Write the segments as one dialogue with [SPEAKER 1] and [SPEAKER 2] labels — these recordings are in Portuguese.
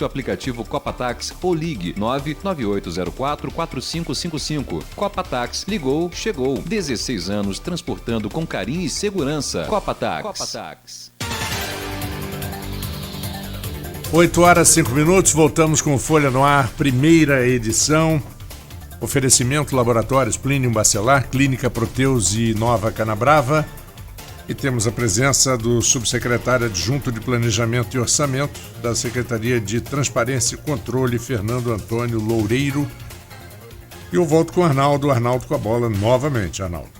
[SPEAKER 1] O aplicativo Copatax ou ligue 99804-4555. Copatax, ligou, chegou. 16 anos transportando com carinho e segurança. Copatax.
[SPEAKER 2] 8h05, voltamos com Folha no Ar, primeira edição. Oferecimento Laboratórios Plínio Bacelar, Clínica Proteus e Nova Canabrava. E temos a presença do subsecretário adjunto de Planejamento e Orçamento da Secretaria de Transparência e Controle, Fernando Antônio Loureiro. E eu volto com o Arnaldo com a bola novamente, Arnaldo.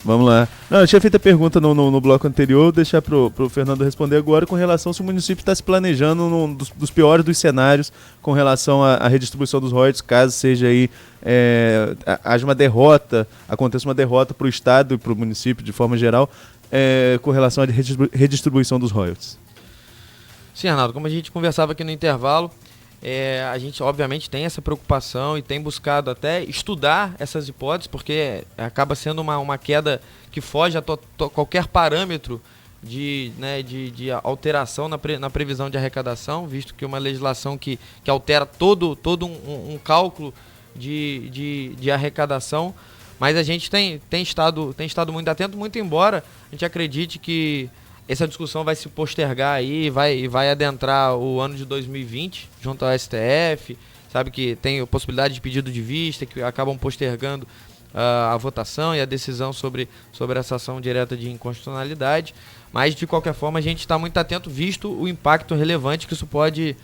[SPEAKER 3] Vamos lá. Não, eu tinha feito a pergunta no bloco anterior, vou deixar pro Fernando responder agora com relação se o município está se planejando num dos piores dos cenários com relação à redistribuição dos royalties, caso seja aí haja uma derrota, aconteça uma derrota para o Estado e para o município de forma geral, com relação à redistribuição dos royalties.
[SPEAKER 4] Sim, Arnaldo, como a gente conversava aqui no intervalo, a gente obviamente tem essa preocupação e tem buscado até estudar essas hipóteses, porque acaba sendo uma queda que foge a qualquer parâmetro de alteração na previsão de arrecadação, visto que uma legislação que altera todo um cálculo de arrecadação. Mas a gente tem estado muito atento, muito embora a gente acredite que essa discussão vai se postergar aí, vai adentrar o ano de 2020 junto ao STF, sabe que tem a possibilidade de pedido de vista, que acabam postergando a votação e a decisão sobre essa ação direta de inconstitucionalidade. Mas, de qualquer forma, a gente está muito atento, visto o impacto relevante que isso pode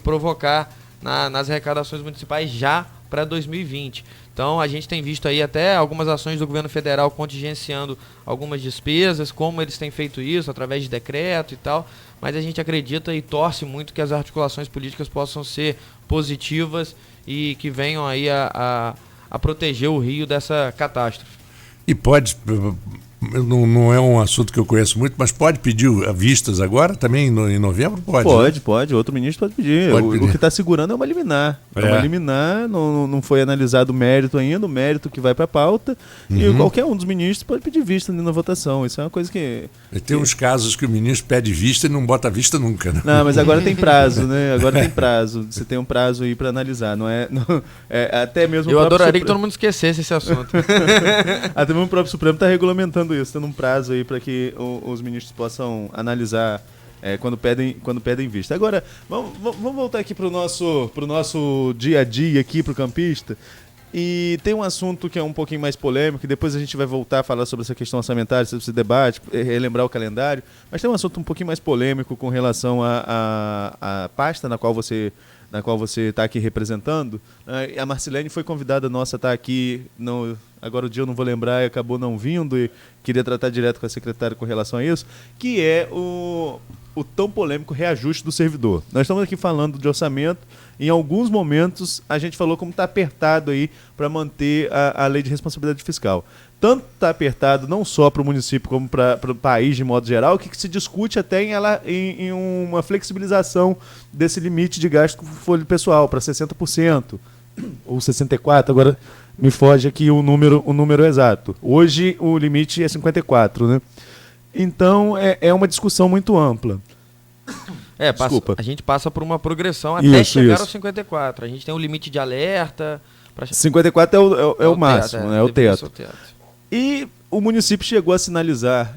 [SPEAKER 4] provocar nas arrecadações municipais já para 2020. Então, a gente tem visto aí até algumas ações do governo federal contingenciando algumas despesas, como eles têm feito isso, através de decreto e tal, mas a gente acredita e torce muito que as articulações políticas possam ser positivas e que venham aí a proteger o Rio dessa catástrofe.
[SPEAKER 2] E pode, não é um assunto que eu conheço muito, mas pode pedir vistas agora também em novembro?
[SPEAKER 3] Pode, outro ministro pode pedir. O que está segurando é uma liminar. Uma liminar, não foi analisado o mérito ainda, o mérito que vai para a pauta, e qualquer um dos ministros pode pedir vista na votação. Isso é uma coisa que...
[SPEAKER 2] Tem uns casos que o ministro pede vista e não bota vista nunca, né?
[SPEAKER 3] Não, mas agora tem prazo, né? Agora tem prazo. Você tem um prazo aí para analisar, até mesmo...
[SPEAKER 4] Eu adoraria que todo mundo esquecesse esse assunto.
[SPEAKER 3] Até mesmo o próprio Supremo está regulamentando isso, tendo um prazo aí para que os ministros possam analisar quando pedem vista. Agora, vamos voltar aqui para o nosso dia a dia aqui para o campista. E tem um assunto que é um pouquinho mais polêmico, e depois a gente vai voltar a falar sobre essa questão orçamentária, sobre esse debate, relembrar o calendário, mas tem um assunto um pouquinho mais polêmico com relação à pasta na qual você está aqui representando. A Marcilene foi convidada nossa a estar aqui, agora o dia eu não vou lembrar, e acabou não vindo, e queria tratar direto com a secretária com relação a isso, que é o tão polêmico reajuste do servidor. Nós estamos aqui falando de orçamento, em alguns momentos a gente falou como está apertado aí para manter a lei de responsabilidade fiscal. Tanto está apertado não só para o município como para o país de modo geral, que se discute até em uma flexibilização desse limite de gasto com folha pessoal para 60%, ou 64%, agora me foge aqui o número exato. Hoje o limite é 54%, né? Então é uma discussão muito ampla.
[SPEAKER 4] A gente passa por uma progressão até chegar aos 54%. A gente tem um limite de alerta.
[SPEAKER 3] 54% é o máximo, é o teto.
[SPEAKER 4] Teto.
[SPEAKER 3] E o município chegou a sinalizar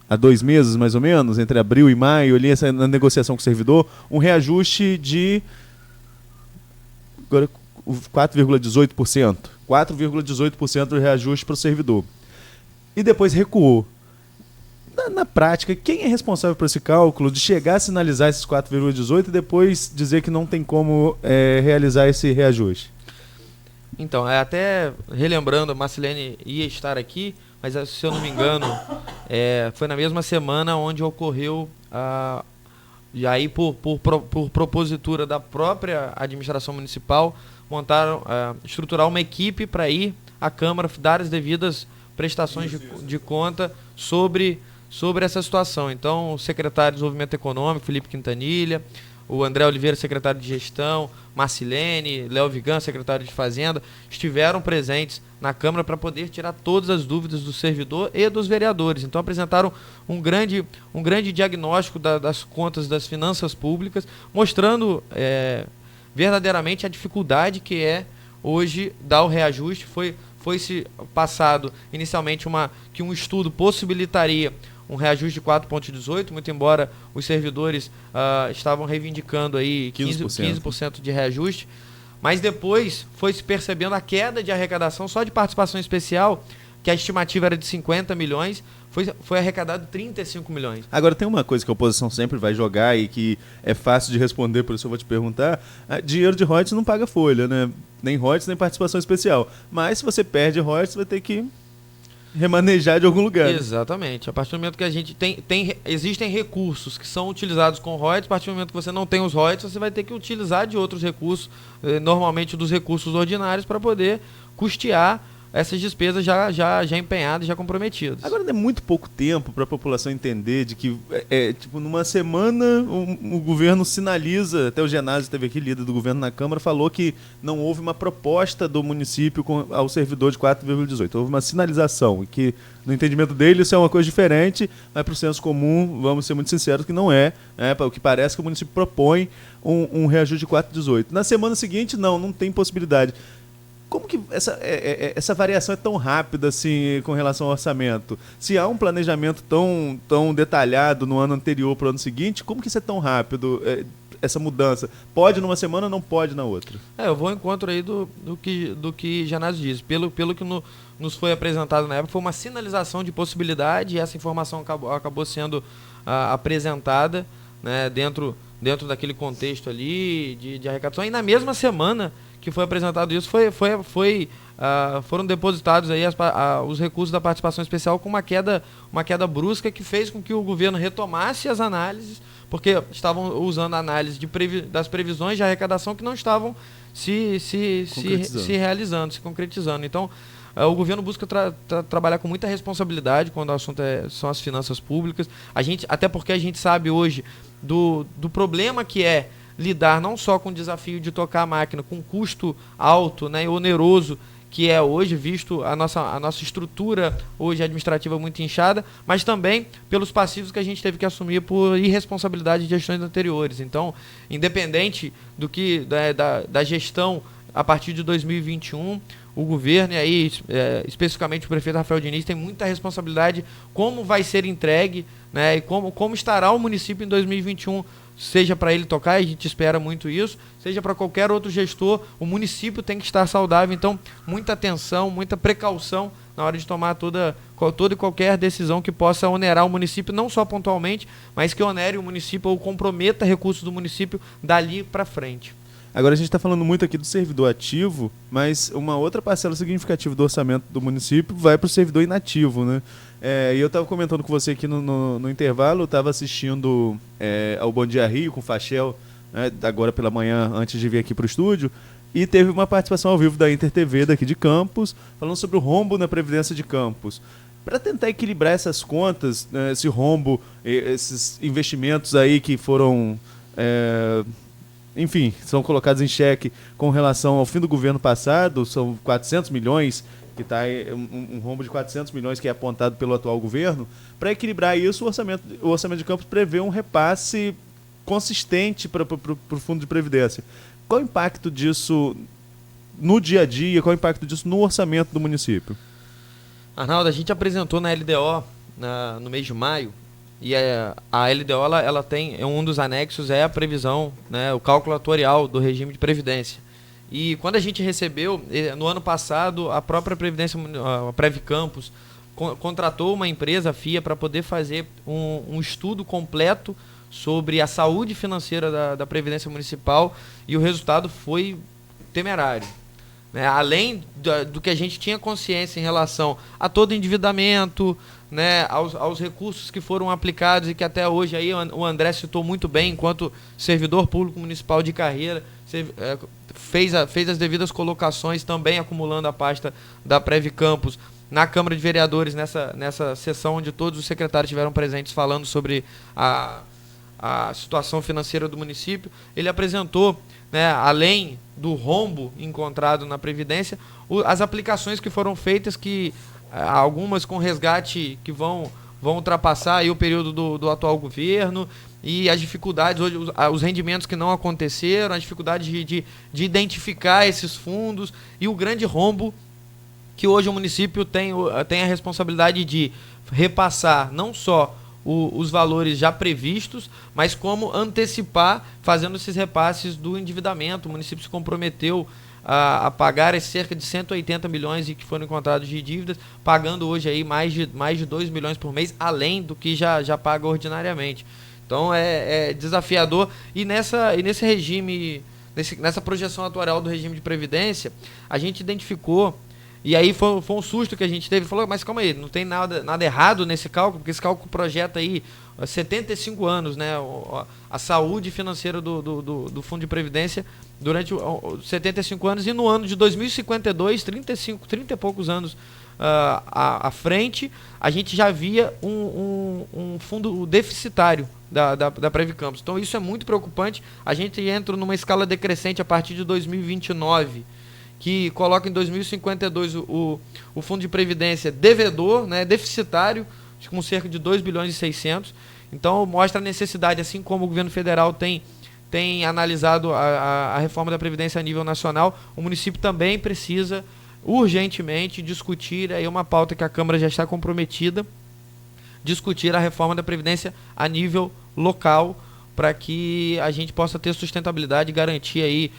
[SPEAKER 3] há 2 meses, mais ou menos, entre abril e maio, ali na negociação com o servidor, um reajuste de 4,18%. 4,18% de reajuste para o servidor. E depois recuou. Na prática, quem é responsável por esse cálculo de chegar a sinalizar esses 4,18 e depois dizer que não tem como realizar esse reajuste?
[SPEAKER 4] Então, até relembrando, a Marcilene ia estar aqui, mas se eu não me engano, foi na mesma semana onde ocorreu, e aí por propositura da própria administração municipal, estruturar uma equipe para ir à Câmara dar as devidas prestações de conta sobre sobre essa situação. Então, o secretário de Desenvolvimento Econômico, Felipe Quintanilha, o André Oliveira, secretário de Gestão, Marcilene, Léo Vigan, secretário de Fazenda, estiveram presentes na Câmara para poder tirar todas as dúvidas do servidor e dos vereadores. Então apresentaram um grande diagnóstico das contas das finanças públicas, mostrando verdadeiramente a dificuldade que é hoje dar o reajuste. Foi-se passado inicialmente que um estudo possibilitaria um reajuste de 4,18, muito embora os servidores estavam reivindicando aí 15% de reajuste, mas depois foi se percebendo a queda de arrecadação só de participação especial, que a estimativa era de 50 milhões, foi arrecadado 35 milhões.
[SPEAKER 3] Agora tem uma coisa que a oposição sempre vai jogar e que é fácil de responder, por isso eu vou te perguntar. Dinheiro de royalties não paga folha, né? Nem royalties, nem participação especial. Mas se você perde royalties, você vai ter que remanejar de algum lugar.
[SPEAKER 4] Exatamente. A partir do momento que a gente existem recursos que são utilizados com royalties, a partir do momento que você não tem os royalties, você vai ter que utilizar de outros recursos, normalmente dos recursos ordinários, para poder custear essas despesas já empenhadas, já comprometidas.
[SPEAKER 3] Agora, não é muito pouco tempo para a população entender de que, tipo, numa semana o governo sinaliza, até o Genásio esteve aqui, líder do governo na Câmara, falou que não houve uma proposta do município ao servidor de 4,18. Houve uma sinalização, e que, no entendimento dele, isso é uma coisa diferente, mas para o senso comum, vamos ser muito sinceros, que não é. O que parece que o município propõe um reajuste de 4,18. Na semana seguinte, não tem possibilidade. Como que essa variação é tão rápida assim com relação ao orçamento? Se há um planejamento tão detalhado no ano anterior para o ano seguinte, como que isso é tão rápido, essa mudança? Pode numa semana, não pode na outra?
[SPEAKER 4] Eu vou ao encontro aí do que Genásio diz. Pelo que nos foi apresentado na época, foi uma sinalização de possibilidade, e essa informação acabou sendo apresentada, né, dentro daquele contexto ali de arrecadação. E na mesma semana que foi apresentado isso, foram depositados aí os recursos da participação especial com uma queda brusca, que fez com que o governo retomasse as análises, porque estavam usando a análise das previsões de arrecadação que não estavam se realizando, se concretizando. Então, o governo busca trabalhar com muita responsabilidade quando o assunto são as finanças públicas. Até porque a gente sabe hoje do problema que é lidar não só com o desafio de tocar a máquina, com custo alto, né, e oneroso, que é hoje, visto a nossa estrutura hoje administrativa muito inchada, mas também pelos passivos que a gente teve que assumir por irresponsabilidade de gestões anteriores. Então, independente da gestão a partir de 2021, o governo, e aí especificamente o prefeito Rafael Diniz, tem muita responsabilidade como vai ser entregue, né, e como estará o município em 2021, seja para ele tocar, e a gente espera muito isso, seja para qualquer outro gestor, o município tem que estar saudável. Então, muita atenção, muita precaução na hora de tomar toda e qualquer decisão que possa onerar o município, não só pontualmente, mas que onere o município ou comprometa recursos do município dali para frente.
[SPEAKER 3] Agora a gente está falando muito aqui do servidor ativo, mas uma outra parcela significativa do orçamento do município vai para o servidor inativo, né? E eu estava comentando com você aqui no intervalo, eu estava assistindo ao Bom Dia Rio com o Fachel, né, agora pela manhã, antes de vir aqui para o estúdio, e teve uma participação ao vivo da Inter TV daqui de Campos, falando sobre o rombo na Previdência de Campos. Para tentar equilibrar essas contas, né, esse rombo, esses investimentos aí que foram... enfim, são colocados em xeque com relação ao fim do governo passado, são 400 milhões, que está um rombo de 400 milhões que é apontado pelo atual governo. Para equilibrar isso, o orçamento de Campos prevê um repasse consistente para o Fundo de Previdência. Qual o impacto disso no dia a dia, qual o impacto disso no orçamento do município?
[SPEAKER 4] Arnaldo, a gente apresentou na LDO no mês de maio, e a LDO ela tem, um dos anexos é a previsão, né, o cálculo atuarial do regime de previdência. E quando a gente recebeu, no ano passado, a própria Previdência, a Prev Campos, contratou uma empresa, a FIA, para poder fazer um estudo completo sobre a saúde financeira da Previdência Municipal, e o resultado foi temerário. Né? Além do que a gente tinha consciência em relação a todo endividamento, né, aos recursos que foram aplicados e que até hoje aí o André citou muito bem, enquanto servidor público municipal de carreira, fez as devidas colocações, também acumulando a pasta da Prev Campos, na Câmara de Vereadores, nessa sessão onde todos os secretários estiveram presentes falando sobre a situação financeira do município. Ele apresentou, né, além do rombo encontrado na Previdência, as aplicações que foram feitas, que algumas com resgate que vão ultrapassar aí o período do atual governo, e as dificuldades, hoje, os rendimentos que não aconteceram, as dificuldades de identificar esses fundos, e o grande rombo que hoje o município tem a responsabilidade de repassar não só os valores já previstos, mas como antecipar, fazendo esses repasses do endividamento. O município se comprometeu a pagar cerca de 180 milhões que foram encontrados de dívidas, pagando hoje aí mais de 2 milhões por mês, além do que já paga ordinariamente. Então é desafiador, e nesse regime, nessa projeção atuarial do regime de previdência, a gente identificou, e aí foi um susto que a gente teve, falou, mas calma aí, não tem nada errado nesse cálculo, porque esse cálculo projeta aí 75 anos, né, a saúde financeira do Fundo de Previdência durante 75 anos, e no ano de 2052, 30 e poucos anos à frente, a gente já via um fundo deficitário da Previcampos. Então isso é muito preocupante. A gente entra numa escala decrescente a partir de 2029, que coloca em 2052 o Fundo de Previdência devedor, né, deficitário, com cerca de 2 bilhões e 600. Então mostra a necessidade, assim como o governo federal tem analisado a reforma da Previdência a nível nacional, o município também precisa urgentemente discutir, aí uma pauta que a Câmara já está comprometida, discutir a reforma da Previdência a nível local, para que a gente possa ter sustentabilidade e garantir aí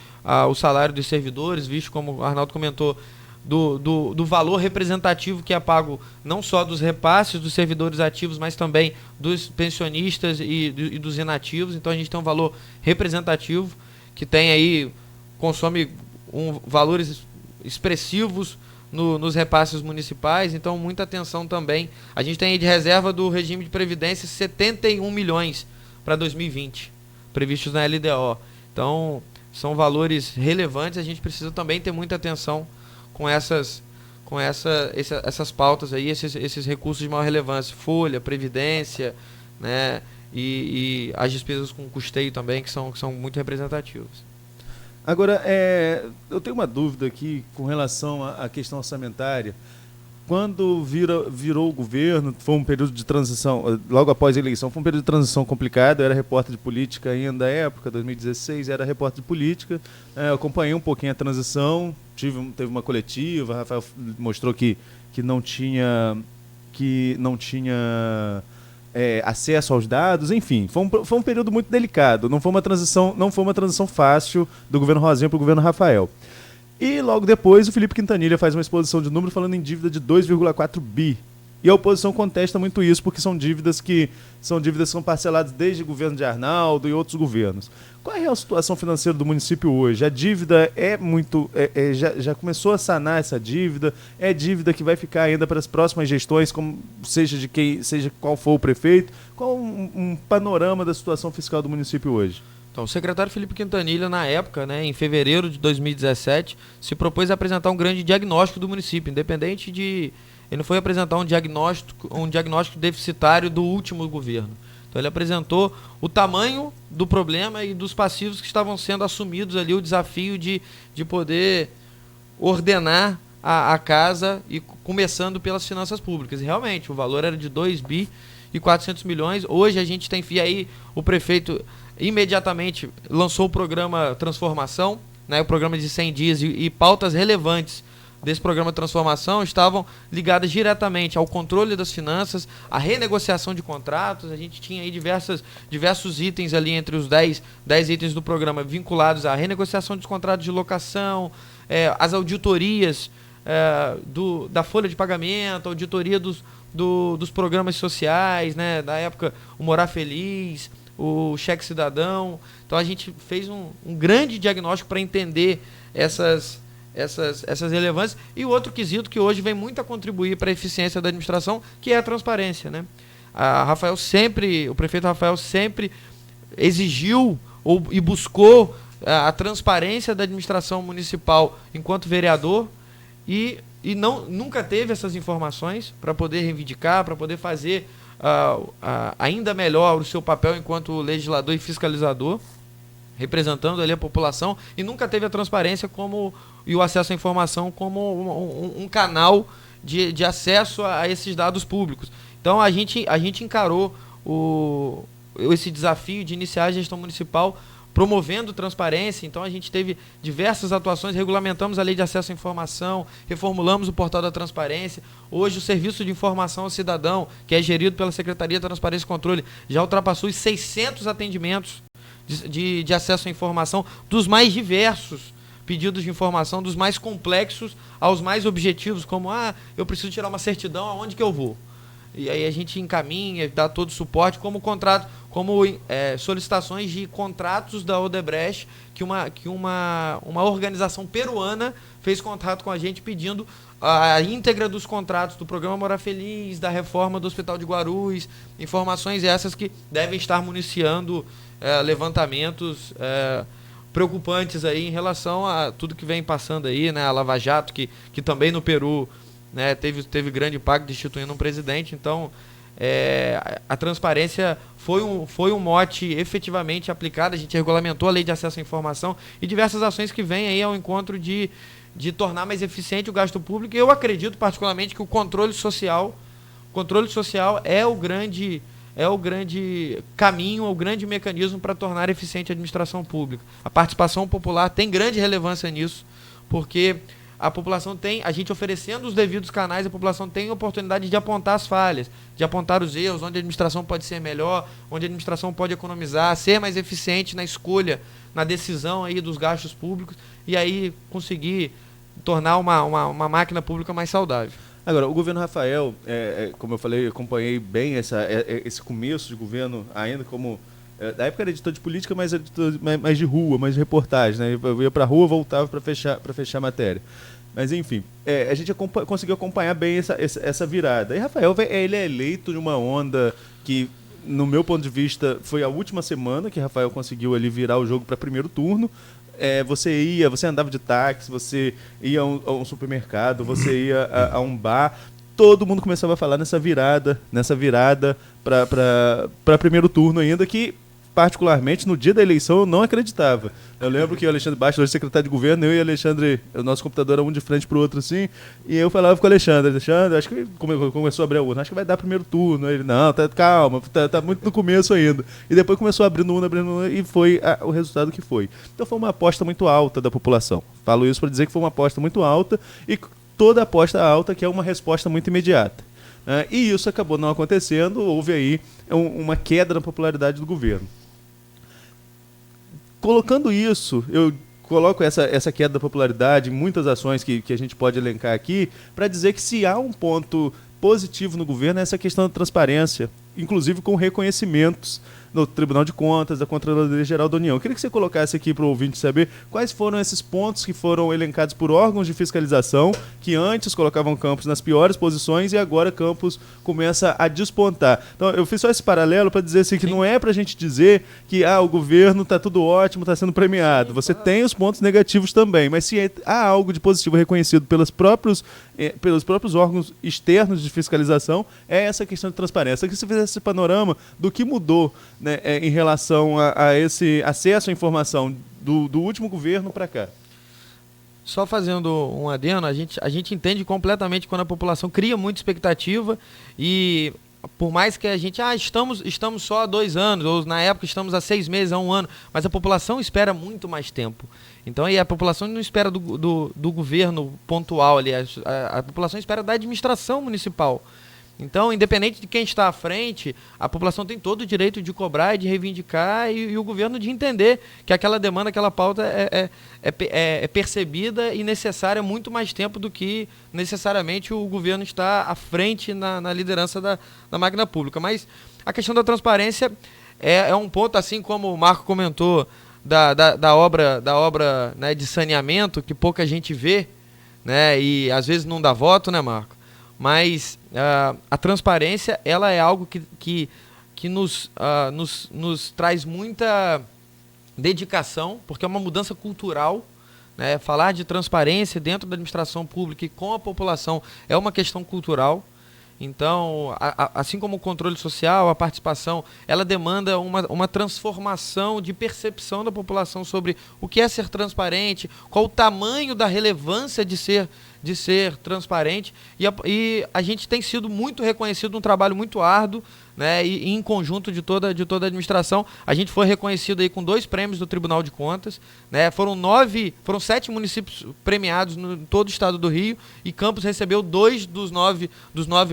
[SPEAKER 4] o salário dos servidores, visto, como o Arnaldo comentou, do valor representativo que é pago não só dos repasses dos servidores ativos, mas também dos pensionistas e dos inativos. Então a gente tem um valor representativo que tem aí, consome valores expressivos nos repasses municipais, então muita atenção também. A gente tem aí de reserva do regime de previdência 71 milhões para 2020, previstos na LDO. Então são valores relevantes, a gente precisa também ter muita atenção com essas pautas aí, esses recursos de maior relevância, folha, previdência, né, e as despesas com custeio também, que são muito representativas.
[SPEAKER 3] Agora, eu tenho uma dúvida aqui com relação à questão orçamentária. Quando virou o governo, foi um período de transição, logo após a eleição, foi um período de transição complicado. Eu era repórter de política ainda na época, 2016, era repórter de política. Eu acompanhei um pouquinho a transição, teve uma coletiva, Rafael mostrou que não tinha acesso aos dados, enfim, foi um período muito delicado. Não foi uma transição fácil do governo Rosinha para o governo Rafael. E logo depois o Felipe Quintanilha faz uma exposição de número falando em dívida de 2,4 bi. E a oposição contesta muito isso, porque são dívidas que são parceladas desde o governo de Arnaldo e outros governos. Qual é a situação financeira do município hoje? A dívida já começou a sanar essa dívida? É dívida que vai ficar ainda para as próximas gestões, seja qual for o prefeito? Qual um panorama da situação fiscal do município hoje?
[SPEAKER 4] Então, o secretário Felipe Quintanilha, na época, né, em fevereiro de 2017, se propôs a apresentar um grande diagnóstico do município, independente de... Ele não foi apresentar um diagnóstico deficitário do último governo. Então ele apresentou o tamanho do problema e dos passivos que estavam sendo assumidos ali, o desafio de poder ordenar a casa, e começando pelas finanças públicas. E realmente, o valor era de 2 bi e 400 milhões. Hoje a gente tem... E aí o prefeito imediatamente lançou o programa Transformação, né, o programa de 100 dias, e pautas relevantes desse programa de transformação estavam ligadas diretamente ao controle das finanças, à renegociação de contratos. A gente tinha aí diversos itens ali, entre os 10 itens do programa, vinculados à renegociação dos contratos de locação, as auditorias da folha de pagamento, auditoria dos programas sociais, né, da época o Morar Feliz, o Cheque Cidadão. Então a gente fez um grande diagnóstico para entender essas relevâncias. E o outro quesito que hoje vem muito a contribuir para a eficiência da administração, que é a transparência, né? O prefeito Rafael sempre exigiu e buscou a transparência da administração municipal enquanto vereador, e e nunca teve essas informações para poder reivindicar, para poder fazer ainda melhor o seu papel enquanto legislador e fiscalizador, representando ali a população, e nunca teve a transparência e o acesso à informação como um canal de acesso a esses dados públicos. Então a gente encarou esse desafio de iniciar a gestão municipal promovendo transparência. Então a gente teve diversas atuações, regulamentamos a lei de acesso à informação, reformulamos o portal da transparência. Hoje o serviço de informação ao cidadão, que é gerido pela Secretaria de Transparência e Controle, já ultrapassou os 600 atendimentos de acesso à informação, dos mais diversos pedidos de informação, dos mais complexos aos mais objetivos, como eu preciso tirar uma certidão, aonde que eu vou? E aí a gente encaminha, dá todo o suporte, como solicitações de contratos da Odebrecht, que uma organização peruana fez contato com a gente pedindo a íntegra dos contratos do programa Morar Feliz, da reforma do Hospital de Guarulhos, informações essas que devem estar municiando levantamentos preocupantes aí em relação a tudo que vem passando aí, né, a Lava Jato, que também no Peru, né, teve grande impacto destituindo um presidente. Então a transparência foi um mote efetivamente aplicado. A gente regulamentou a lei de acesso à informação e diversas ações que vêm aí ao encontro de tornar mais eficiente o gasto público. E eu acredito particularmente que o controle social é o grande caminho, o grande mecanismo para tornar eficiente a administração pública. A participação popular tem grande relevância nisso, porque a população a gente oferecendo os devidos canais, a população tem a oportunidade de apontar as falhas, de apontar os erros, onde a administração pode ser melhor, onde a administração pode economizar, ser mais eficiente na escolha, na decisão aí dos gastos públicos, e aí conseguir tornar uma máquina pública mais saudável.
[SPEAKER 3] Agora, o governo Rafael, como eu falei, eu acompanhei bem esse começo de governo, ainda como... Na época era editor de política, mas editor mais de rua, mais de reportagem, né? Eu ia pra rua, voltava para fechar a matéria. Mas, enfim, a gente conseguiu acompanhar bem essa virada. E Rafael, ele é eleito numa onda que, no meu ponto de vista, foi a última semana que Rafael conseguiu ali virar o jogo para primeiro turno. Você andava de táxi, você ia a um supermercado, você ia a um bar, todo mundo começava a falar nessa virada para primeiro turno ainda, que particularmente no dia da eleição eu não acreditava. Eu lembro que o Alexandre Bastos, hoje secretário de governo, eu e o Alexandre, o nosso computador era um de frente pro outro assim, e eu falava com o Alexandre, acho que começou a abrir a urna, acho que vai dar primeiro turno. Ele, não, calma, tá muito no começo ainda. E depois começou abrindo urna, e foi o resultado que foi. Então foi uma aposta muito alta da população. Falo isso para dizer que foi uma aposta muito alta, e toda aposta alta que é uma resposta muito imediata. E isso acabou não acontecendo, houve aí uma queda na popularidade do governo. Colocando isso, eu coloco essa queda da popularidade em muitas ações que a gente pode elencar aqui, para dizer que se há um ponto positivo no governo é essa questão da transparência, inclusive com reconhecimentos no Tribunal de Contas, da Controladoria Geral da União. Eu queria que você colocasse aqui para o ouvinte saber quais foram esses pontos que foram elencados por órgãos de fiscalização, que antes colocavam Campos nas piores posições e agora Campos começa a despontar. Então, eu fiz só esse paralelo para dizer assim, que não é para a gente dizer que o governo está tudo ótimo, está sendo premiado. Você tem os pontos negativos também, mas se há algo de positivo reconhecido pelos próprios órgãos externos de fiscalização, é essa questão de transparência. Que se fizesse esse panorama do que mudou, né, em relação a esse acesso à informação do último governo para cá.
[SPEAKER 4] Só fazendo um adendo, a gente entende completamente quando a população cria muita expectativa e por mais que a gente, estamos só há 2 anos, ou na época estamos há 6 meses, há 1 ano, mas a população espera muito mais tempo. Então, e a população não espera do governo pontual, aliás, a população espera da administração municipal. Então, independente de quem está à frente, a população tem todo o direito de cobrar e de reivindicar e o governo de entender que aquela demanda, aquela pauta é percebida e necessária há muito mais tempo do que necessariamente o governo está à frente na liderança da máquina pública. Mas a questão da transparência é um ponto, assim como o Marco comentou, da obra, né, de saneamento, que pouca gente vê, né, e às vezes não dá voto, né, Marco? Mas a transparência, ela é algo que nos traz muita dedicação, porque é uma mudança cultural, né? Falar de transparência dentro da administração pública e com a população é uma questão cultural. Então, assim como o controle social, a participação, ela demanda uma transformação de percepção da população sobre o que é ser transparente, qual o tamanho da relevância de ser transparente. E a gente tem sido muito reconhecido, um trabalho muito árduo, né, e em conjunto de toda a administração. A gente foi reconhecido aí com 2 prêmios do Tribunal de Contas, né, foram 7 municípios premiados no todo o estado do Rio, e Campos recebeu 2 dos 9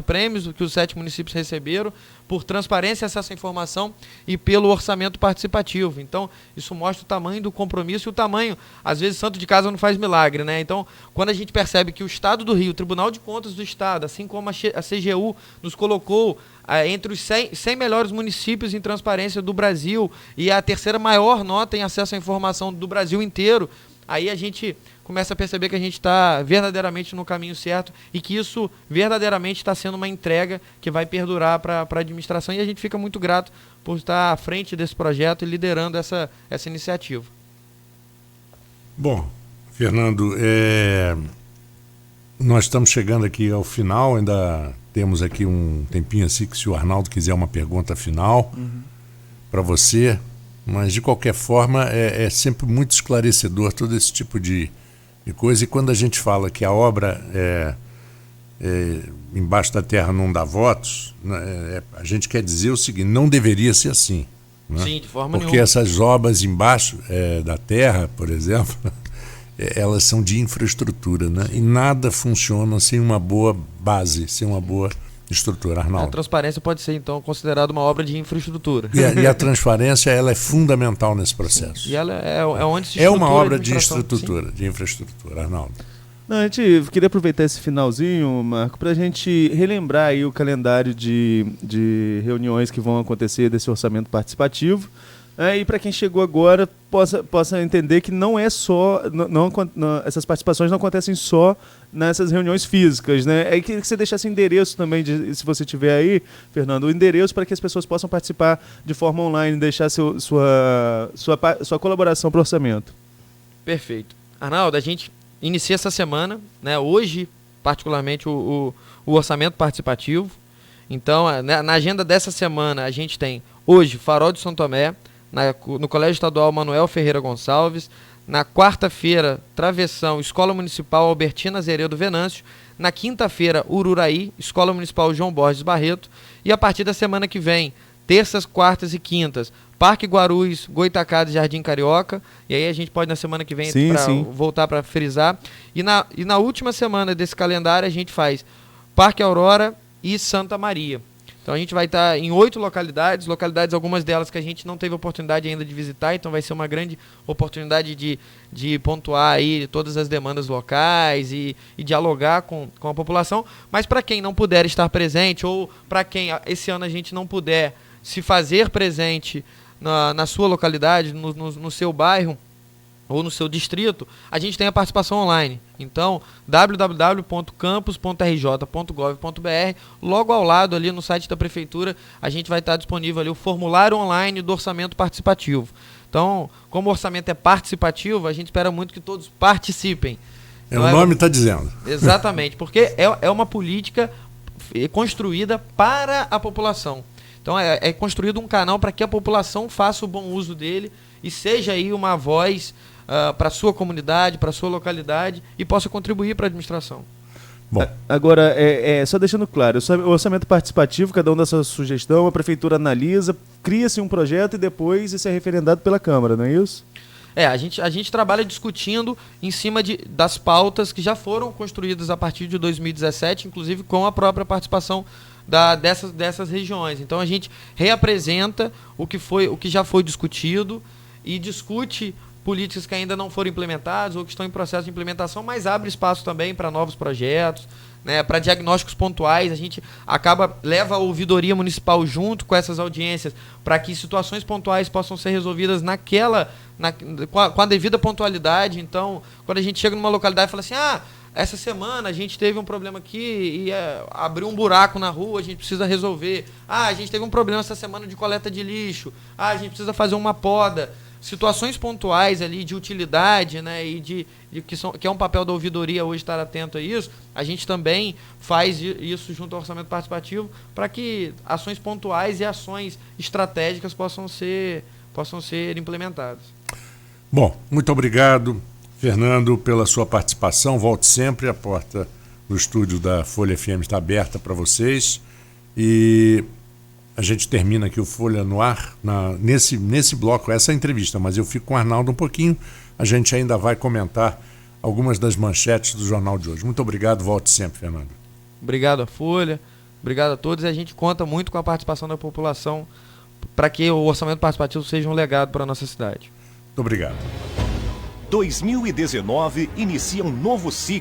[SPEAKER 4] prêmios que os 7 municípios receberam, por transparência, acesso à informação e pelo orçamento participativo. Então, isso mostra o tamanho do compromisso e o tamanho, às vezes, santo de casa não faz milagre, né? Então, quando a gente percebe que o Estado do Rio, o Tribunal de Contas do Estado, assim como a CGU nos colocou entre os 100 melhores municípios em transparência do Brasil e a 3ª maior nota em acesso à informação do Brasil inteiro, aí a gente começa a perceber que a gente está verdadeiramente no caminho certo e que isso verdadeiramente está sendo uma entrega que vai perdurar para a administração, e a gente fica muito grato por estar à frente desse projeto e liderando essa iniciativa.
[SPEAKER 2] Bom, Fernando, nós estamos chegando aqui ao final, ainda temos aqui um tempinho assim, que se o Arnaldo quiser uma pergunta final para você, mas de qualquer forma é sempre muito esclarecedor todo esse tipo de coisa, e quando a gente fala que a obra embaixo da terra não dá votos, a gente quer dizer o seguinte: não deveria ser assim, né?
[SPEAKER 4] Sim, de forma
[SPEAKER 2] Porque
[SPEAKER 4] nenhuma.
[SPEAKER 2] essas obras embaixo da terra, por exemplo, elas são de infraestrutura, né? E nada funciona sem uma boa base, sem uma boa estrutura.
[SPEAKER 4] A
[SPEAKER 2] Arnaldo.
[SPEAKER 4] transparência pode ser, então, considerada uma obra de infraestrutura.
[SPEAKER 2] E a transparência, ela é fundamental nesse processo.
[SPEAKER 4] E ela é onde se
[SPEAKER 2] É uma
[SPEAKER 4] estrutura a
[SPEAKER 2] obra de
[SPEAKER 4] administração.
[SPEAKER 2] de infraestrutura, Arnaldo.
[SPEAKER 3] Não, a gente queria aproveitar esse finalzinho, Marco, para a gente relembrar aí o calendário de reuniões que vão acontecer desse orçamento participativo. E para quem chegou agora, possa entender que não é só. Essas participações não acontecem só nessas reuniões físicas, né? Aí queria que você deixasse endereço também, se você tiver aí, Fernando, o endereço para que as pessoas possam participar de forma online, deixar sua colaboração para o orçamento.
[SPEAKER 4] Perfeito. Arnaldo, a gente inicia essa semana, né? Hoje, particularmente, o orçamento participativo. Então, na agenda dessa semana, a gente tem hoje Farol de São Tomé, no Colégio Estadual Manuel Ferreira Gonçalves. Na quarta-feira, Travessão, Escola Municipal Albertina Zeredo Venâncio. Na quinta-feira, Ururaí, Escola Municipal João Borges Barreto. E a partir da semana que vem, terças, quartas e quintas, Parque Guarulhos, Goitacazes e Jardim Carioca. E aí a gente pode na semana que vem voltar para frisar. E na última semana desse calendário a gente faz Parque Aurora e Santa Maria. Então a gente vai estar em 8 localidades, algumas delas que a gente não teve oportunidade ainda de visitar, então vai ser uma grande oportunidade de pontuar aí todas as demandas locais e dialogar com a população. Mas para quem não puder estar presente, ou para quem esse ano a gente não puder se fazer presente na sua localidade, no seu bairro ou no seu distrito, a gente tem a participação online. Então, www.campus.rj.gov.br, logo ao lado ali no site da prefeitura, a gente vai estar disponível ali o formulário online do orçamento participativo. Então, como o orçamento é participativo, a gente espera muito que todos participem. Então,
[SPEAKER 2] o nome está dizendo.
[SPEAKER 4] Exatamente, porque é uma política construída para a população. Então, é construído um canal para que a população faça o bom uso dele e seja aí uma voz para a sua comunidade, para a sua localidade, e possa contribuir para a administração.
[SPEAKER 2] Bom.
[SPEAKER 3] Agora, só deixando claro, o orçamento participativo, cada um dá sua sugestão, a prefeitura analisa, cria-se um projeto e depois isso é referendado pela Câmara, não é isso?
[SPEAKER 4] A gente trabalha discutindo em cima das pautas que já foram construídas a partir de 2017, inclusive com a própria participação dessas regiões. Então a gente reapresenta o que já foi discutido e discute políticas que ainda não foram implementadas ou que estão em processo de implementação, mas abre espaço também para novos projetos, né, para diagnósticos pontuais. A gente leva a ouvidoria municipal junto com essas audiências para que situações pontuais possam ser resolvidas com a devida pontualidade. Então, quando a gente chega numa localidade e fala assim, essa semana a gente teve um problema aqui e abriu um buraco na rua, a gente precisa resolver. A gente teve um problema essa semana de coleta de lixo. A gente precisa fazer uma poda. situações pontuais ali de utilidade, né, e que é um papel da ouvidoria hoje estar atento a isso, a gente também faz isso junto ao orçamento participativo para que ações pontuais e ações estratégicas possam ser implementadas.
[SPEAKER 2] Bom, muito obrigado, Fernando, pela sua participação. Volte sempre, a porta do estúdio da Folha FM está aberta para vocês. E a gente termina aqui o Folha no Ar, nesse bloco, essa entrevista, mas eu fico com o Arnaldo um pouquinho. A gente ainda vai comentar algumas das manchetes do jornal de hoje. Muito obrigado, volte sempre, Fernando.
[SPEAKER 4] Obrigado à Folha, obrigado a todos. E a gente conta muito com a participação da população para que o orçamento participativo seja um legado para a nossa cidade.
[SPEAKER 2] Muito obrigado.
[SPEAKER 5] 2019 inicia um novo ciclo.